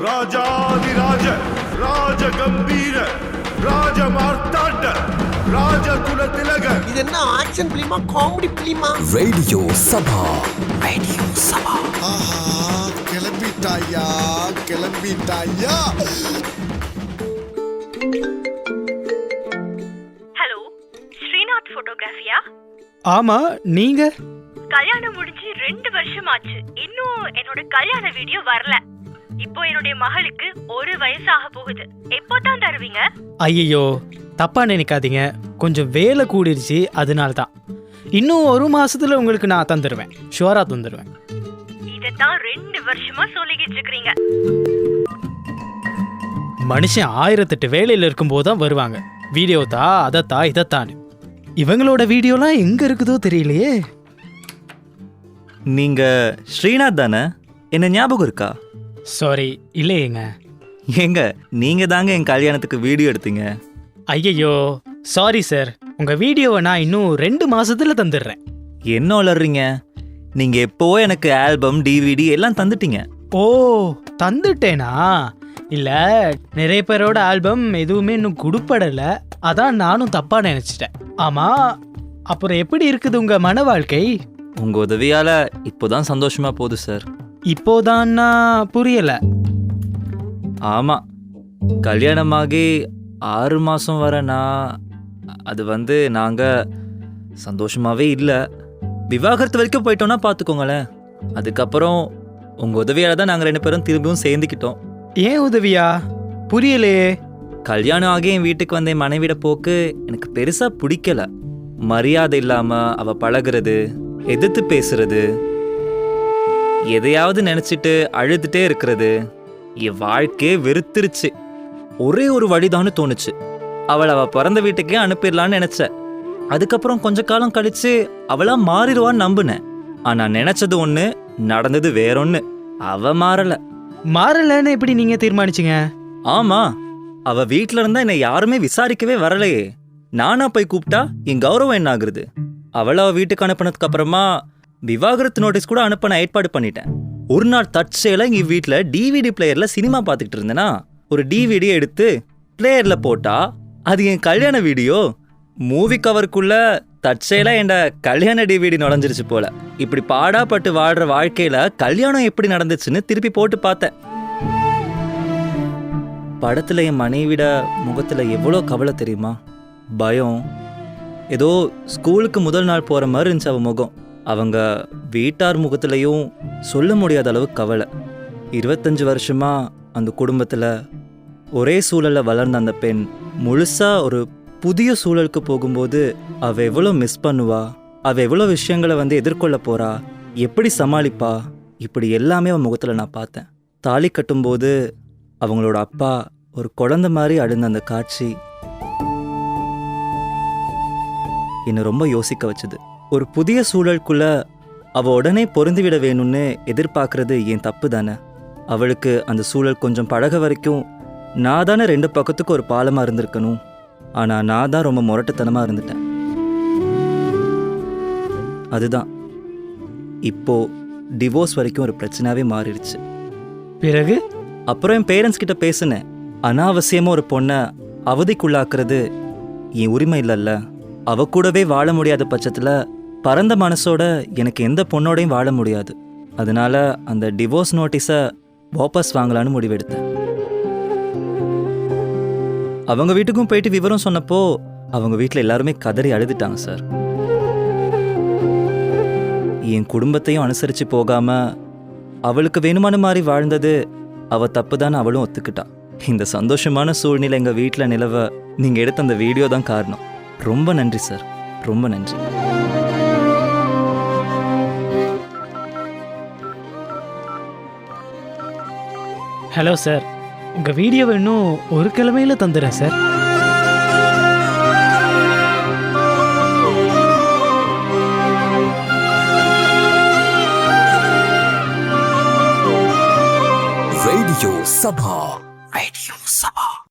ராஜாதிராஜ ராஜ கம்பீர ராஜ மார்த்தாண்ட ராஜ குலதிலக. இது என்ன ஆக்ஷன் பிலிமா காமெடி பிலிமா? ரேடியோ சபா. ரேடியோ சபா. ஆஹா, கிளம்பிட்டாயா கிளம்பிட்டாயா. ஹலோ, ஸ்ரீநாத் போட்டோகிராஃபியா? ஆமா, நீங்க? கல்யாணம் முடிஞ்சு 2 வருஷம் ஆச்சு, இன்னும் என்னோட கல்யாண வீடியோ வரல. இப்போ என்னுடைய மகளுக்கு 1 வயசாக போகுது. எப்போதான் தருவீங்க? ஐயோ, தப்பா நினைக்காதீங்க, கொஞ்சம் வேலை கூடிருச்சு, அதனால தான். இன்னும் 1 மாசத்துல உங்களுக்கு நான் தந்துடுவேன், ஷுவரா தந்துடுவேன். இதைத்தான் 2 வருஷமா சொல்லிக்கிட்டு இருக்கிறீங்க. மனுஷன் 1008 வேலையில இருக்கும்போது தான் வருவாங்க. வீடியோ தா, அதத்தா, இதத்தான்னு. இவங்களோட வீடியோலாம் எங்க இருக்குதோ தெரியலையே. நீங்க ஸ்ரீநாத் தானே? என்ன ஞாபகம் இருக்கா? சாரி, இல்லையேங்க. ஏங்க, நீங்க தாங்க என் கல்யாணத்துக்கு வீடியோ எடுத்தீங்க. ஐயையோ, சாரி சார், உங்க வீடியோவை நான் இன்னும் 2 மாசத்துல தந்துடுறேன். என்ன வளர்றீங்க? நீங்க எப்போவோ எனக்கு ஆல்பம், டிவிடி எல்லாம் தந்துட்டீங்க. ஓ, தந்துட்டேனா? இல்ல, நிறைய பேரோட ஆல்பம் எதுவுமே இன்னும் குடுப்படல, அதான் நானும் தப்பா நினைச்சிட்டேன். ஆமா, அப்புறம் எப்படி இருக்குது உங்க மன வாழ்க்கை? உங்க உதவியால இப்போதான் சந்தோஷமா போகுது சார். இப்போதான்னா புரியல. ஆமா, கல்யாணமாகி 6 மாசம் வரனா, அது நாங்க சந்தோஷமாவே இல்லை. விவாகரத்து வரைக்கும் போயிட்டோம்னா பார்த்துக்கோங்களேன். அதுக்கப்புறம் உங்க உதவியால தான் நாங்கள் 2 பேரும் திரும்பியும் சேர்ந்துக்கிட்டோம். ஏன் உதவியா? புரியலையே. கல்யாணம் ஆகி என் வீட்டுக்கு வந்த என் மனைவிட போக்கு எனக்கு பெருசா பிடிக்கல. மரியாதை இல்லாம அவ பழகுறது, எதிர்த்து பேசுறது, எதையாவது நினைச்சிட்டு அழுதுட்டே இருக்கிறது, என் வாழ்க்கையே வெறுத்துருச்சு. ஒரே ஒரு வழிதான்னு தோணுச்சு, அவளை அவ பிறந்த வீட்டுக்கே அனுப்பிடலான்னு நினைச்சேன். அதுக்கப்புறம் கொஞ்ச காலம் கழிச்சு அவளா மாறிடுவான்னு நம்புனேன். ஆனா நினைச்சது ஒண்ணு, நடந்தது வேறொன்னு. அவ மாறல. மாறலன்னு எப்படி நீங்க தீர்மானிச்சீங்க? ஆமா, அவ வீட்டுல இருந்தா என்னை யாருமே விசாரிக்கவே வரலையே. நானா போய் கூப்பிட்டா என் கௌரவம் என்ன ஆகுறது? அவளை அவ வீட்டுக்கு அனுப்பினதுக்கு அப்புறமா விவாகரத்து நோட்டீஸ் கூட அனுப்ப நான் ஏற்பாடு பண்ணிட்டேன். ஒரு நாள் தற்செயலா எங்க வீட்டுல டிவிடி பிளேயர்ல சினிமா பார்த்துக்கிட்டு இருந்தேன்னா, ஒரு டிவிடி எடுத்து பிளேயர்ல போட்டா அது என் கல்யாண வீடியோ. மூவி கவருக்குள்ள தற்செயலா என் கல்யாண டிவிடி நுழைஞ்சிருச்சு போல. இப்படி பாடாப்பட்டு வாழ்ற வாழ்க்கையில கல்யாணம் எப்படி நடந்துச்சுன்னு திருப்பி போட்டு பார்த்தேன். படத்துல என் மனைவிட முகத்துல எவ்வளோ கவலை தெரியுமா? பயம். ஏதோ ஸ்கூலுக்கு முதல் நாள் போற மாதிரி இருந்துச்சு அவ முகம். அவங்க வீட்டார் முகத்திலையும் சொல்ல முடியாத அளவு கவலை. 25 வருஷமா அந்த குடும்பத்துல ஒரே சூழல்ல வளர்ந்த அந்த பெண் முழுசா ஒரு புதிய சூழலுக்கு போகும்போது அவ எவ்வளோ மிஸ் பண்ணுவா, அவ எவ்வளோ விஷயங்களை எதிர்கொள்ள போறா, எப்படி சமாளிப்பா, இப்படி எல்லாமே அவன் முகத்துல நான் பார்த்தேன். தாலி கட்டும்போது அவங்களோட அப்பா ஒரு குழந்தை மாதிரி அழுந்த அந்த காட்சி என்னை ரொம்ப யோசிக்க வச்சுது. ஒரு புதிய சூழலுக்குள்ள அவ உடனே பொருந்திவிட வேணும்னு எதிர்பார்க்கறது என் தப்பு தானே? அவளுக்கு அந்த சூழல் கொஞ்சம் பழக வரைக்கும் நான் தானே 2 பக்கத்துக்கு ஒரு பாலமா இருந்திருக்கணும். ஆனா நான் தான் ரொம்ப முரட்டுத்தனமா இருந்துட்டேன். அதுதான் இப்போ டிவோர்ஸ் வரைக்கும் ஒரு பிரச்சனாவே மாறிடுச்சு. பிறகு அப்புறம் என் பேரண்ட்ஸ் கிட்ட பேசினேன். அனாவசியமா ஒரு பொண்ணை அவதிக்குள்ளாக்குறது என் உரிமை இல்லைல்ல. அவ கூடவே வாழ முடியாத பட்சத்துல பரந்த மனசோட எனக்கு எந்த பொண்ணோடையும் வாழ முடியாது. அதனால அந்த டிவோர்ஸ் நோட்டீஸை வாபஸ் வாங்கலான்னு முடிவெடுத்தேன். அவங்க வீட்டுக்கும் போயிட்டு விவரம் சொன்னப்போ அவங்க வீட்டில் எல்லாருமே கதறி அழுதுட்டாங்க சார். என் குடும்பத்தையும் அனுசரித்து போகாம அவளுக்கு வேணுமான மாதிரி வாழ்ந்தது அவ தப்புதான் அவளும் ஒத்துக்கிட்டா. இந்த சந்தோஷமான சூழ்நிலை எங்கள் வீட்டில் நிலவ நீங்கள் எடுத்த அந்த வீடியோ தான் காரணம். ரொம்ப நன்றி சார், ரொம்ப நன்றி. ஹலோ சார், உங்க வீடியோவை இன்னும் 1 கிழமையில தந்துடுறேன் சார். ரேடியோ சபா.